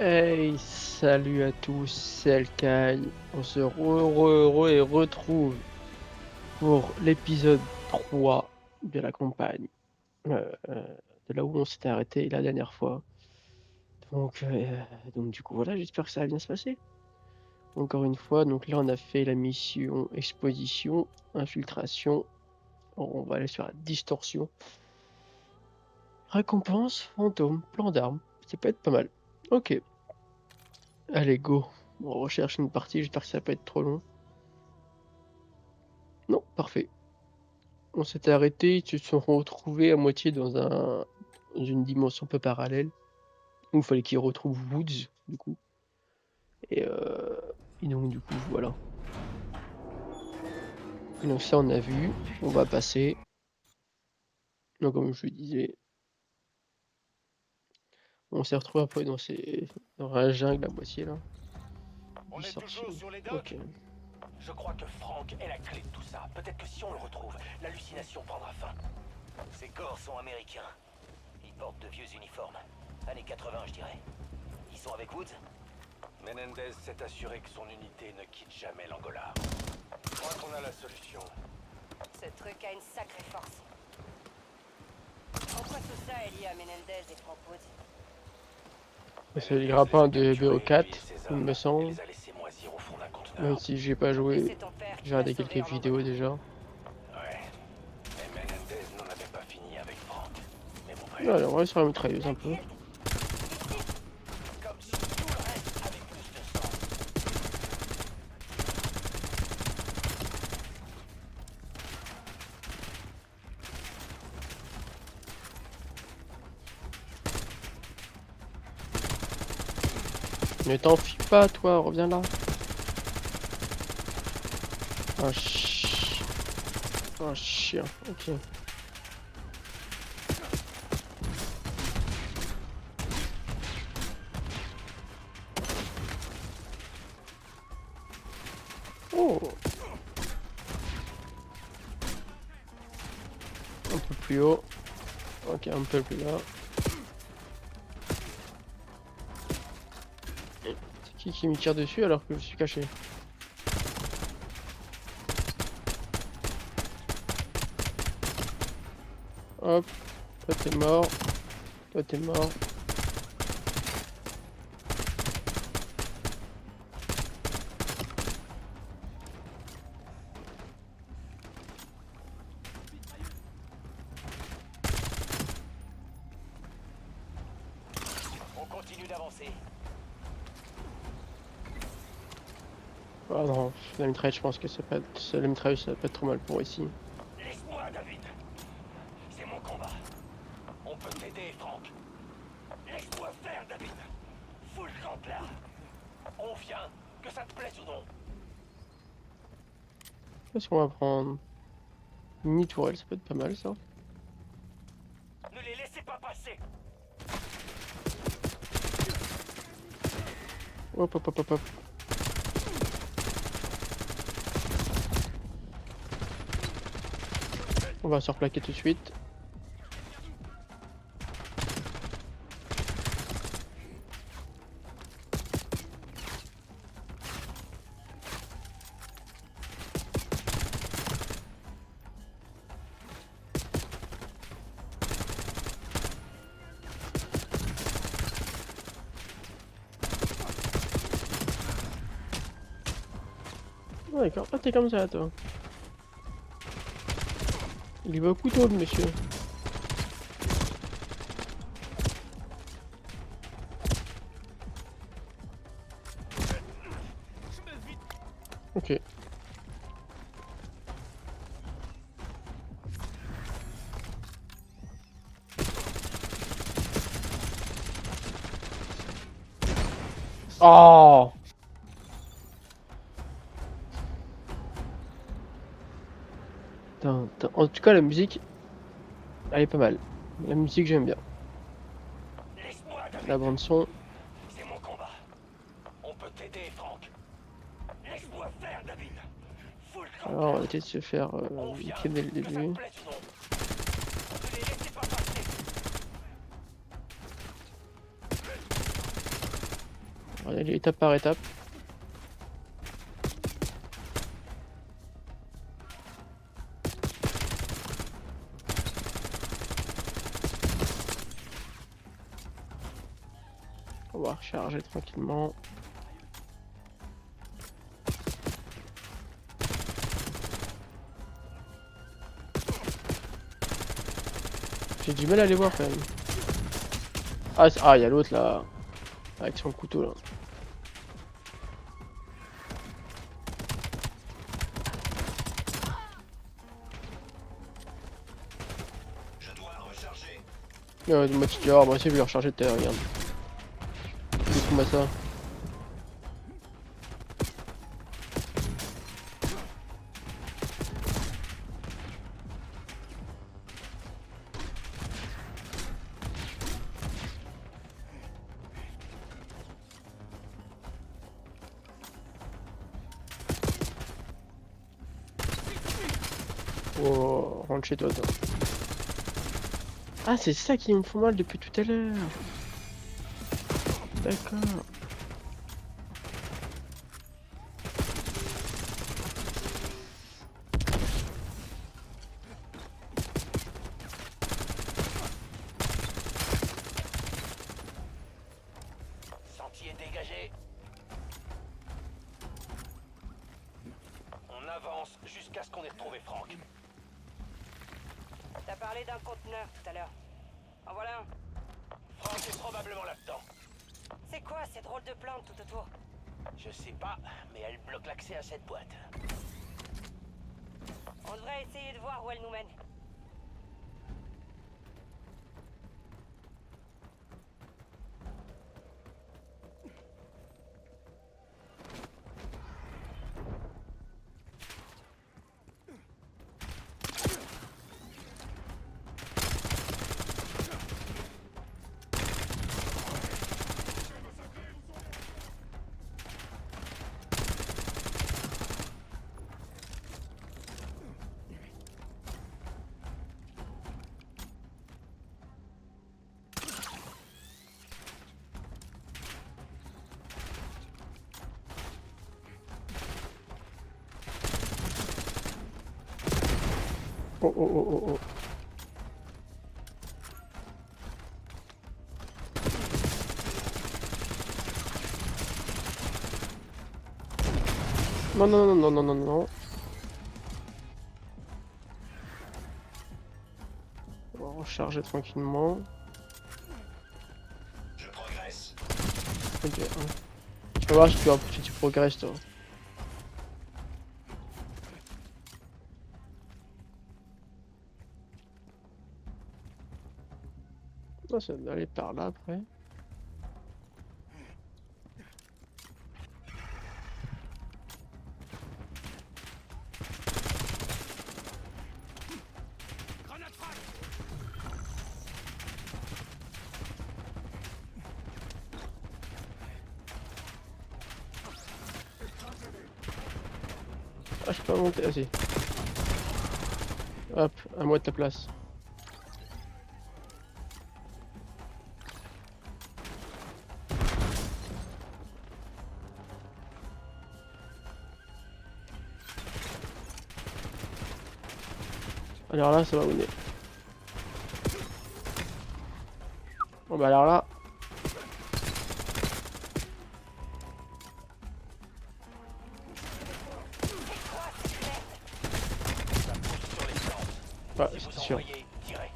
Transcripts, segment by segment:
Hey, salut à tous, c'est Alkai. On se retrouve pour l'épisode 3 de la campagne. De là où on s'était arrêté la dernière fois. Donc du coup voilà, j'espère que ça va bien se passer. Encore une fois, donc là on a fait la mission exposition, infiltration. On va aller sur la distorsion. Récompense, fantôme, plan d'armes. Ça peut être pas mal. Ok, allez go. On recherche une partie, j'espère que ça va pas être trop long. Non, parfait. On s'était arrêté, ils se sont retrouvés à moitié dans une dimension un peu parallèle, où il fallait qu'ils retrouvent Woods, du coup. Et, euh, et donc, du coup, voilà. Et donc ça, on a vu. On va passer. Donc, comme je le disais, on s'est retrouvé un peu dans un jungle à moitié, là. On est toujours sur les docks. Ok. Je crois que Frank est la clé de tout ça. Peut-être que si on le retrouve, l'hallucination prendra fin. Ces corps sont américains. Ils portent de vieux uniformes. Années 80, je dirais. Ils sont avec Woods? Menendez s'est assuré que son unité ne quitte jamais l'Angola. Je crois qu'on a la solution. Ce truc a une sacrée force. Pourquoi tout ça est lié à Menendez et Frank Woods? C'est les Menendez grappins les a de capturés, lui et BO4, ses il hommes, me et semble. les a laissés moisir au fond d'un Même conteneur. si j'ai pas Et joué, c'est ton père j'ai qui l'a regardé sauvé quelques en vidéos Angola. déjà. Ouais. Mais Menendez n'en avait pas fini avec Frank. Mais mon frère... Allez, on va sur la mitrailleuse un peu. Comme si tout le reste avait plus de sens. Ne t'enfuis pas, toi, reviens là. Un chien, ok. Oh, un peu plus haut. Ok, un peu plus là. C'est qui me tire dessus alors que je suis caché? Hop, toi t'es mort. Toi t'es mort. On continue d'avancer. Ah non, la mitrailleuse, je pense que la mitrailleuse, ça va pas être trop mal pour ici. Laisse-moi, David. C'est mon combat. On peut t'aider, Frank. Laisse-moi faire, David. Fous le camp là. On vient, que ça te plaise ou non. Est-ce qu'on va prendre une mini tourelle? Ça peut être pas mal ça. Ne les laissez pas passer. Hop, hop, hop, hop, hop. On va se replaquer tout de suite. Ah, d'accord, ah t'es comme ça toi. Il y va au couteau le monsieur. Ok. Oh! En tout cas, la musique, elle est pas mal. La musique, j'aime bien. Laisse-moi, La David. bande son. C'est mon combat. On peut t'aider, Frank. Laisse-moi faire, David. Fous le camp Alors, on va là. essayer de se faire On vient, niquer dès le que ça début. te plaise ou non. Ne les laissez pas passer. va aller étape par étape. On va recharger tranquillement. J'ai du mal à les voir quand même. Ah, il y a l'autre là, avec son couteau là. Je dois recharger. Moi, tu dis, oh, moi aussi je vais le recharger tout à l'heure, regarde. Écoute-moi ça. Oh, rentre chez toi, toi. Ah, c'est ça qui me fout mal depuis tout à l'heure. D'accord. Sentier dégagé. On avance jusqu'à ce qu'on ait retrouvé Franck. T'as parlé d'un conteneur tout à l'heure. En voilà un. Franck est probablement là-dedans. C'est quoi ces drôles de plantes tout autour? Je sais pas, mais elle bloque l'accès à cette boîte. On devrait essayer de voir où elle nous mène. Oh, oh, oh, oh, oh. Non, non, non, non, non, non, non. On va recharger tranquillement. Je progresse. Ok, hein. Tu vas voir si tu progresses, toi. Non, ça doit aller par là après. Ah, je peux pas monter. Ah, si. Hop, à moi de ta place. Alors là, ça va venir. Bon, bah alors là. Ça pousse sur les plantes. Ouais, Si vous c'est sûr. envoyez, tirez.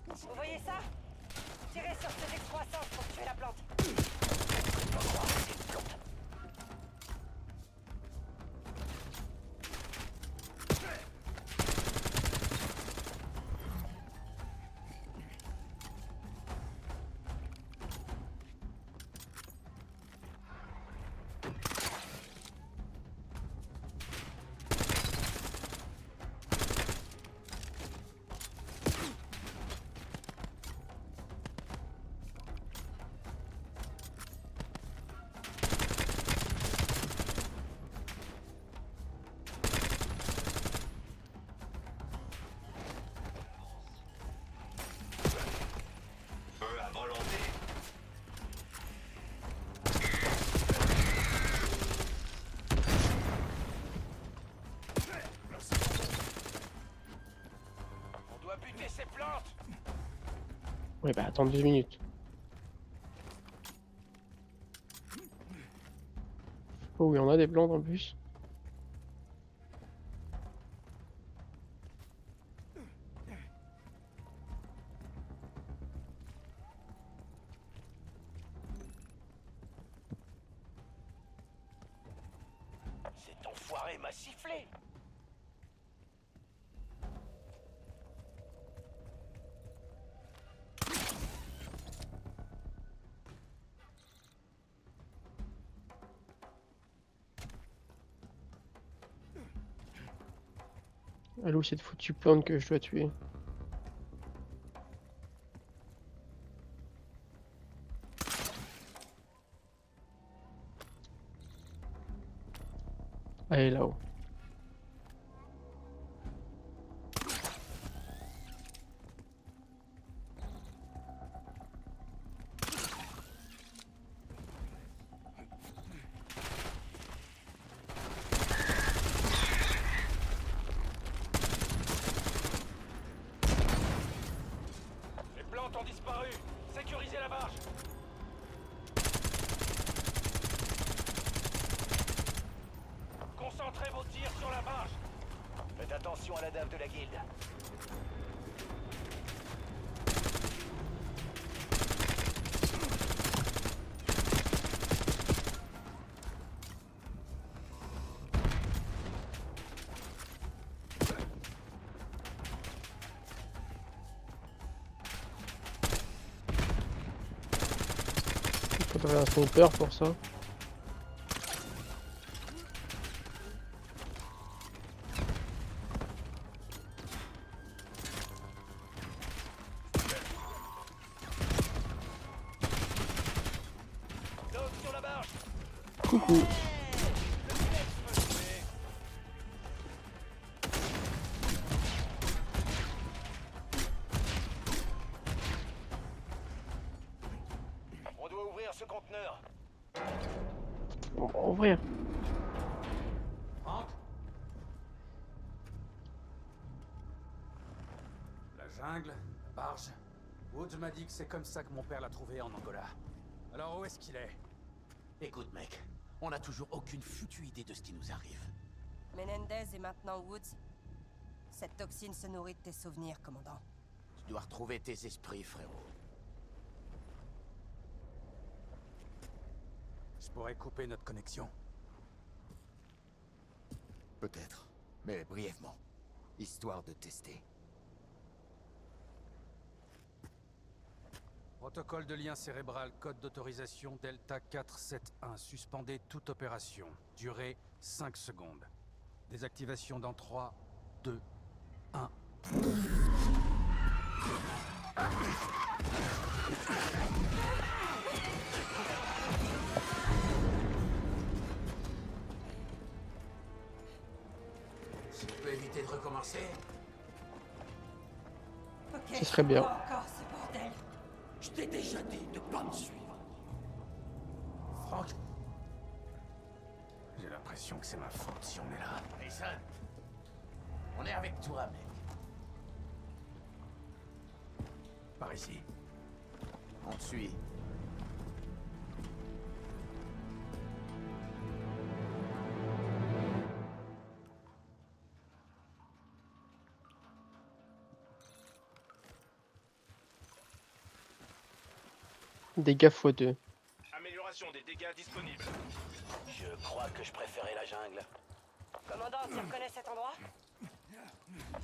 Vous voyez ça? Tirez sur cette excroissance pour tuer la plante. Ouais, bah attends 2 minutes. Oh, il y en a des plantes en plus. Cet enfoiré m'a sifflé. Allô, cette foutue plante que je dois tuer. Allez, là-haut. Les plantes ont disparu. Sécurisez la barge. Concentrez vos tirs sur la barge. Faites attention à la dame de la guilde. Il faudrait un sniper pour ça. Dog sur la barge. Coucou. On doit ouvrir ce conteneur. On va ouvrir. Franck? La jungle, la barge. Woods m'a dit que c'est comme ça que mon père l'a trouvé en Angola. Alors où est-ce qu'il est? Écoute, mec, on n'a toujours aucune foutue idée de ce qui nous arrive. Menendez et maintenant Woods. Cette toxine se nourrit de tes souvenirs, commandant. Tu dois retrouver tes esprits, frérot. Je pourrais couper notre connexion. Peut-être, mais brièvement, histoire de tester. Protocole de lien cérébral, code d'autorisation Delta 471. Suspendez toute opération. Durée 5 secondes. Désactivation dans 3, 2, 1. Si tu peux éviter de recommencer. Ok. Ce serait bien. Pas encore ce bordel. Je t'ai déjà dit de pas me suivre. Franck? J'ai l'impression que c'est ma faute si on est là. Mason, on est avec toi, mec. Par ici. On te suit. Dégâts x2. Amélioration des dégâts disponibles. Je crois que je préférais la jungle. Commandant, tu reconnais cet endroit?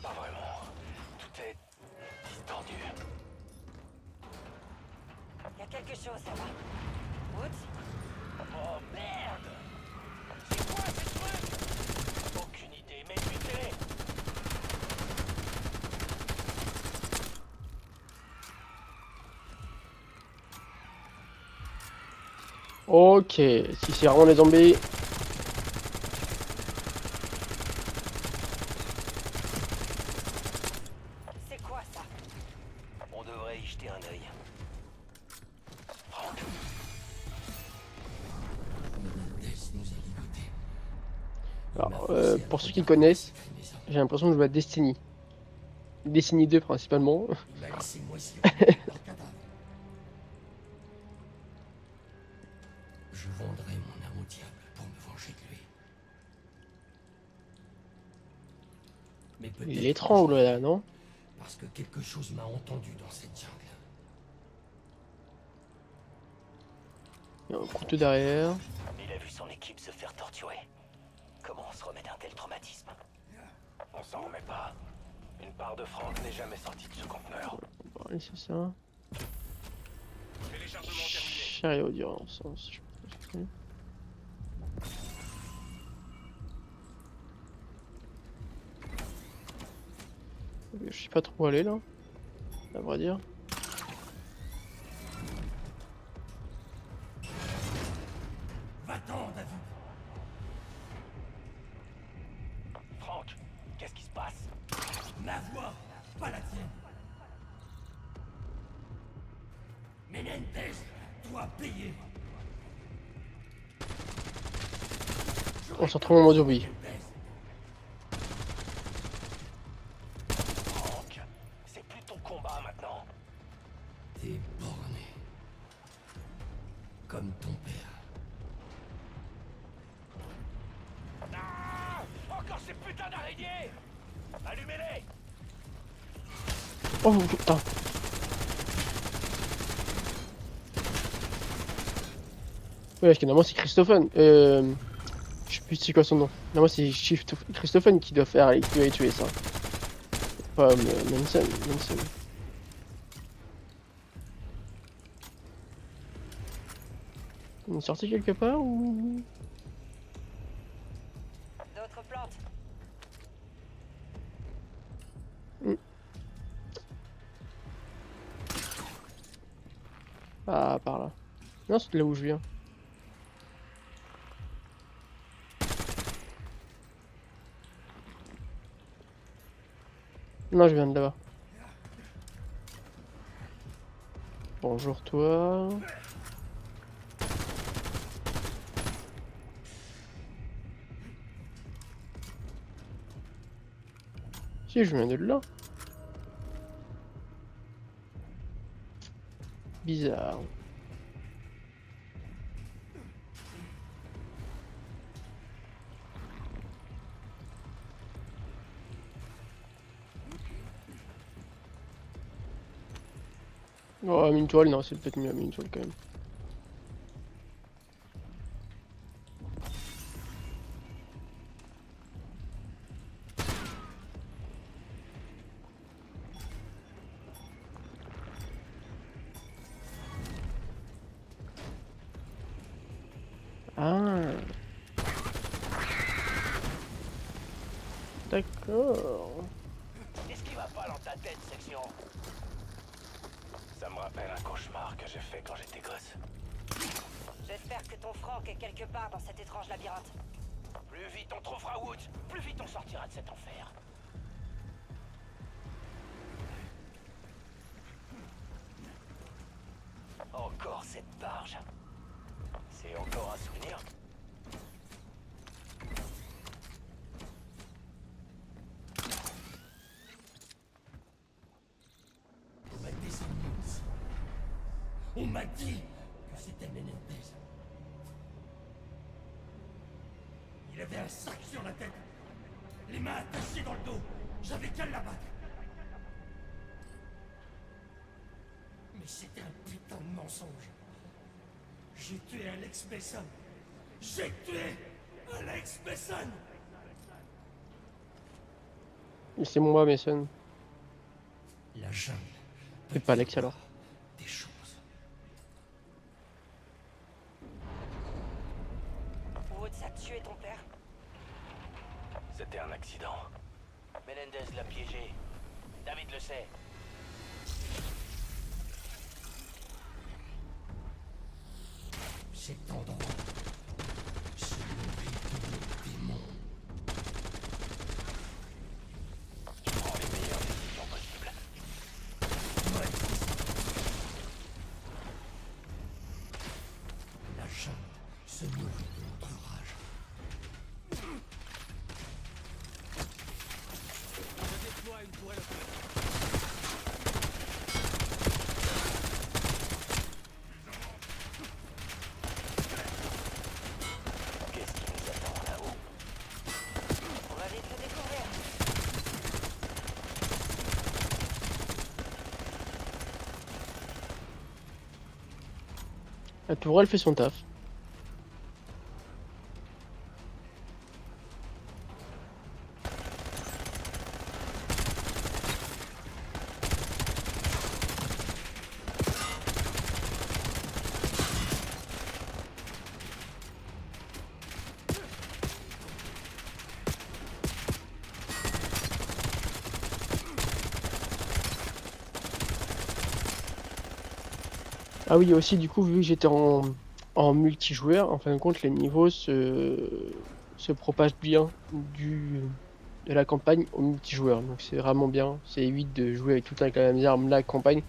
Pas vraiment. Tout est distendu. Il y a quelque chose là-bas. Woods? Oh merde! C'est quoi ces trucs? Aucune idée, mais butez-les! Ok, si c'est vraiment les zombies. C'est quoi ça? On devrait y jeter un œil. Franck, Alors, pour ceux qui connaissent, j'ai l'impression que je joue à Destiny. Destiny 2 principalement. La laissez-moi ici. Leur cadavre. Mais peut-être Il étrangle là, non? parce que quelque chose m'a entendu dans cette jungle. Il y a un couteau derrière. Il a vu son équipe se faire torturer. Comment on se remet d'un tel traumatisme? On s'en remet pas. Une part de Frank n'est jamais sortie de ce conteneur. On va laisser ça. Téléchargement terminé. Chariot d'urgence. Je sais pas. Je sais pas trop où aller là, à vrai dire. Va-t'en, David. Frank, qu'est-ce qui se passe? Ma voix, pas la tienne. Menendez doit payer. On se retrouve en mode zombie. Frank, c'est plus ton combat maintenant. T'es borné. Comme ton père. Ah, encore ces putains d'araignées! Allumez-les! Oh putain. Ouais, parce que normalement c'est Christophen. Je sais plus c'est quoi son nom. Normalement c'est Shift Christophen qui doit faire, qui doit tuer ça. Pas Manson. On est sorti quelque part ou... D'autres plantes. Ah, par là. Non, c'est de là où je viens. Non, je viens de là-bas. Bonjour toi. Si, je viens de là. Bizarre. Oh, une toile, non, c'est peut-être mieux une toile quand même. Ah. D'accord. Qu'est-ce qui va pas dans ta tête, section? Ça me rappelle un cauchemar que j'ai fait quand j'étais gosse. J'espère que ton Frank est quelque part dans cet étrange labyrinthe. Plus vite on trouvera Woods, plus vite on sortira de cet enfer. Encore cette barge. C'est encore un souvenir. On m'a descendu ici. On m'a dit que c'était Menendez. Il avait un sac sur la tête. Les mains attachées dans le dos. J'avais qu'à l'abattre. Mais c'était un putain de mensonge. J'ai tué Alex Mason. J'ai tué Alex Mason. Et c'est moi, Mason. La jungle. C'est pas Alex alors. Des choses. Woods a tué ton père. C'était un accident. Menendez l'a piégé. David le sait. Cet endroit. C'est le véhicule démon. Tu prends les meilleures décisions possibles. Ouais. La jungle se nourrit de notre rage. Je déploie une tourelle automatique. La tourelle fait son taf. Ah oui, aussi du coup, vu que j'étais en multijoueur, en fin de compte, les niveaux se propagent bien de la campagne au multijoueur. Donc c'est vraiment bien. Ça évite de jouer avec tout avec la même arme la campagne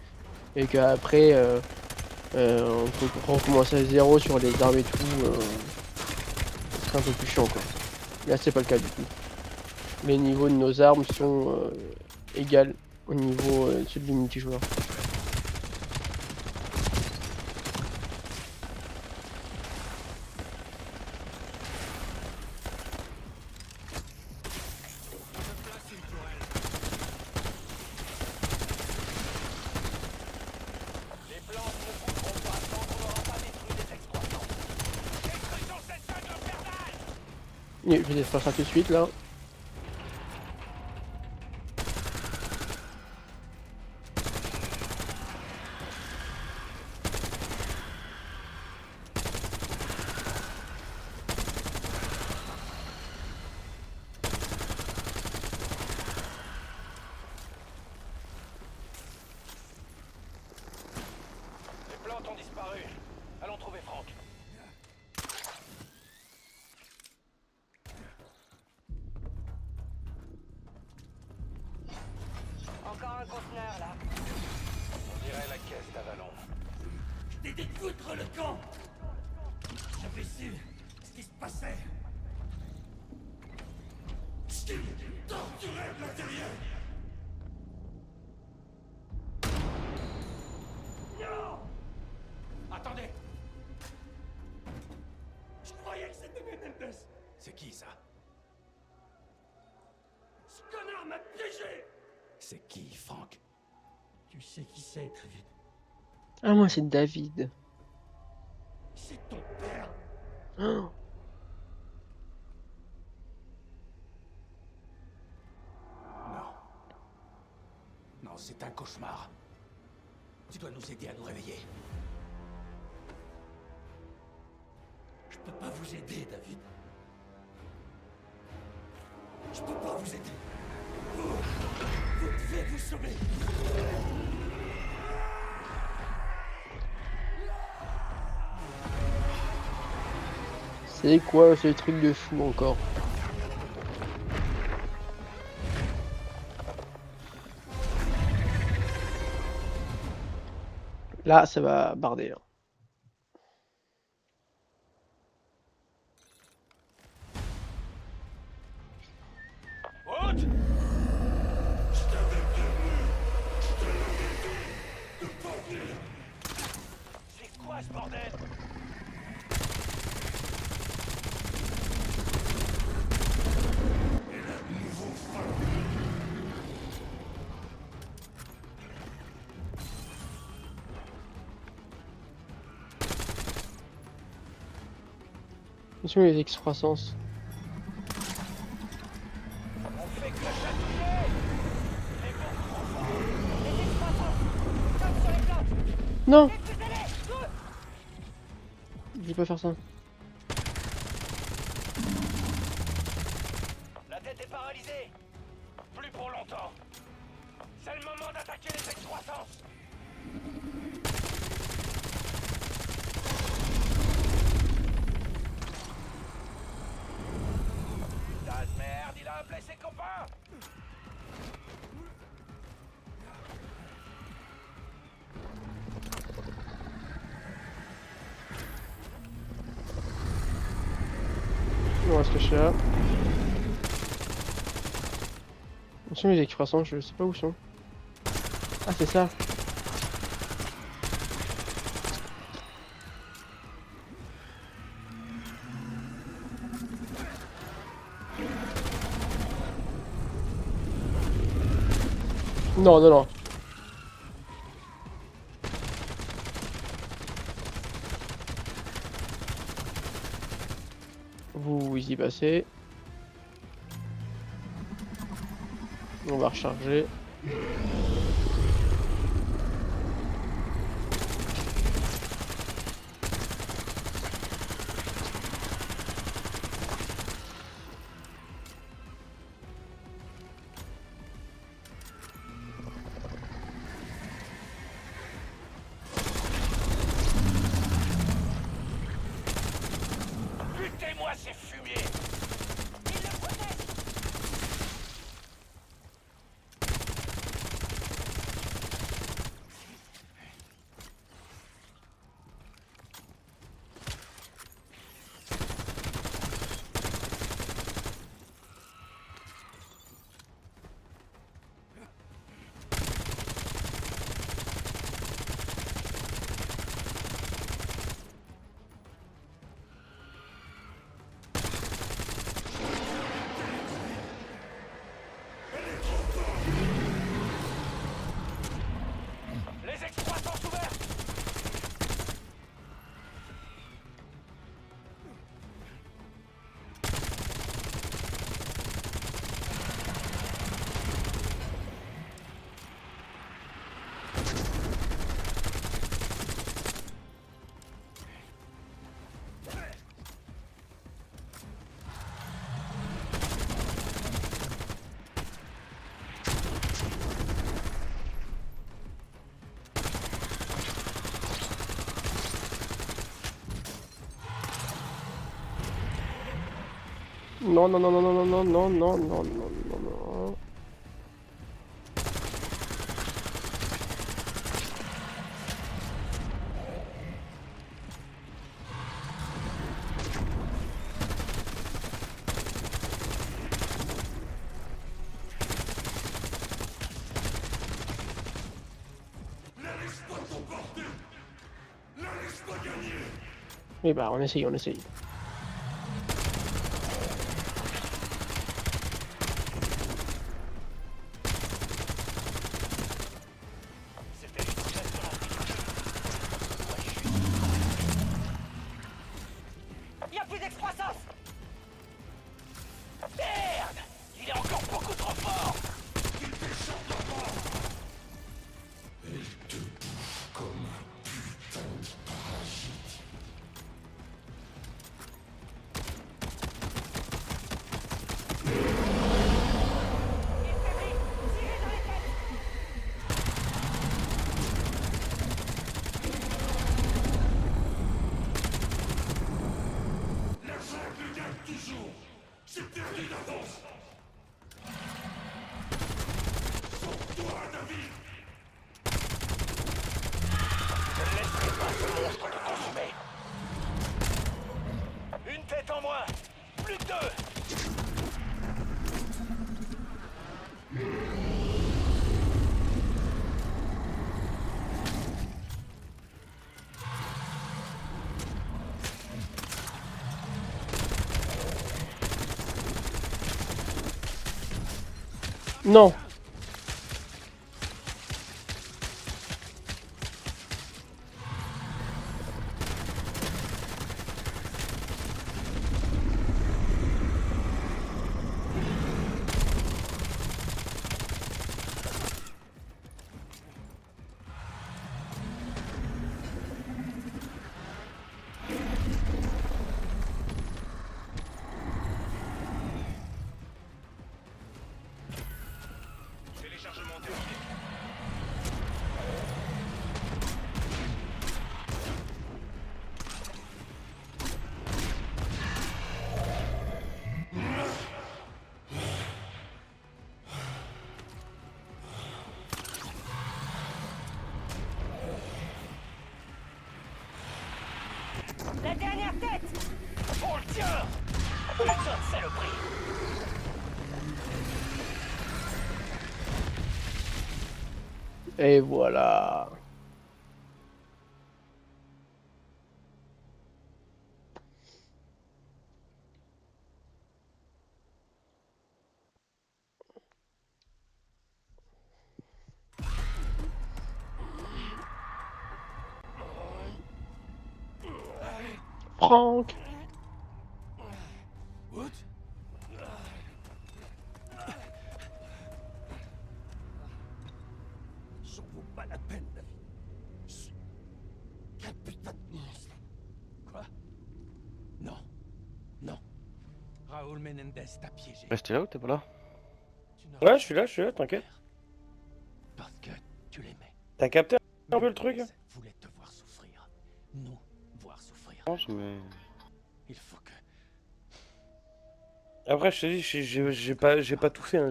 et qu'après on peut recommencer à zéro sur les armes et tout. Ce serait un peu plus chiant quoi. Là c'est pas le cas du coup. Les niveaux de nos armes sont égaux au niveau de celui du multijoueur. Les plantes ne bougeront pas tant qu'on n'aura pas détruit les excroissants. Détruisons cette jungle infernale! Je vais faire ça tout de suite là. Les plantes ont disparu. Allons trouver Franck. Encore un conteneur là. On dirait la caisse d'Avalon. Je t'ai dit de foutre le camp. J'avais su ce qui se passait. Je t'ai torturé de l'intérieur. Non! Attendez! Je croyais que c'était Menendez. C'est qui ça? Ce connard m'a piégé. C'est qui, Franck? Tu sais qui c'est, David? Ah moi c'est David. C'est ton père. Oh. Non. Non, c'est un cauchemar. Tu dois nous aider à nous réveiller. Je peux pas vous aider, David. Je peux pas vous aider. Vous devez vous sauver. C'est quoi ce truc de fou encore? Là ça va barder là. Route! C'est quoi ce bordel? Attention les excroissances. On fait que chatouiller! Il est beaucoup trop fort! Les excroissants! Tape sur les plantes! Non, Épuisez-les! je vais pas faire ça. La tête est paralysée! Plus pour longtemps! C'est le moment d'attaquer les excroissances! Putain de merde, il a appelé ses copains! On va se cacher là. Attention les excroissances, je sais pas où sont. Ah c'est ça. Non, non, non. y passer. On va recharger. Butez-moi ces fumiers! Il le protège! Les extraits sont ouverts! Non, non, non, non, non, non, non, non, non, non, non, non. Oui, bah, on essaye, on essaye. C'était l'utilisation Il y a plus d'excroissance! Merde! Il est encore beaucoup trop fort! Je ne laisserai pas ce monstre te consumer! Une tête en moins! Plus que deux! Non. Téléchargement terminé. La dernière tête! On le tient! Putain de saloperie! Et voilà. Franck. Woods? pas la peine, David. Quel putain de monstre. Quoi? Non. Non. Raoul Menendez t'a piégé. Restez là ou t'es pas là? Tu n'aurais Ouais, je suis là, t'inquiète. Parce que tu l'aimais. T'as capté un peu le truc? Menendez voulait te voir souffrir. Nous voir souffrir. Je pense, mais... Il faut que... Après, je te dis, j'ai pas tout fait. Hein.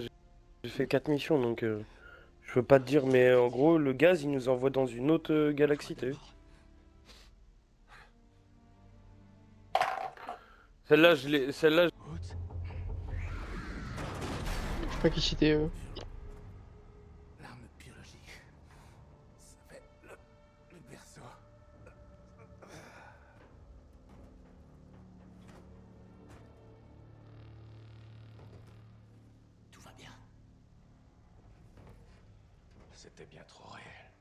J'ai fait 4 missions, donc je peux pas te dire. Mais en gros, le gaz, il nous envoie dans une autre galaxie, t'as vu? Celle-là, celle-là. Woods, Je sais pas qui c'était. l'arme biologique. Ça fait le berceau. Tout va bien. C'était bien trop réel.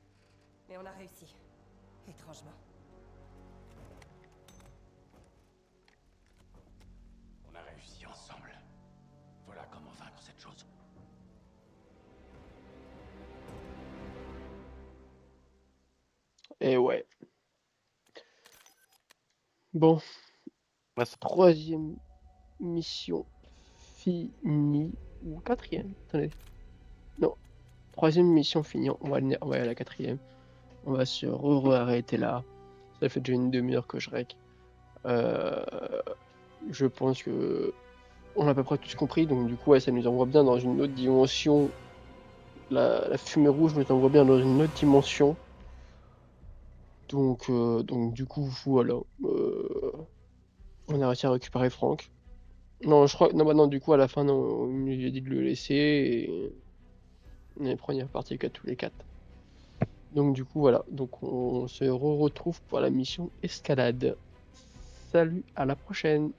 Mais on a réussi. Étrangement. On a réussi ensemble. Voilà comment vaincre cette chose. Et ouais. Bon, Ouais, c'est- 3e mission finie. Ou 4e? Attendez. Non. 3e mission finie. On va aller à la 4e. On va se arrêter là. Ça fait déjà une demi-heure que je rec. Je pense que on a à peu près tous compris. Donc du coup, ouais, ça nous envoie bien dans une autre dimension. La fumée rouge nous envoie bien dans une autre dimension. Donc du coup, voilà. On a réussi à récupérer Franck. Non, je crois que... Non, bah non, du coup, à la fin, non, on nous a dit de le laisser. Et on est première partie qu'à tous les 4. Donc du coup, voilà. Donc on se retrouve pour la mission escalade. Salut, à la prochaine.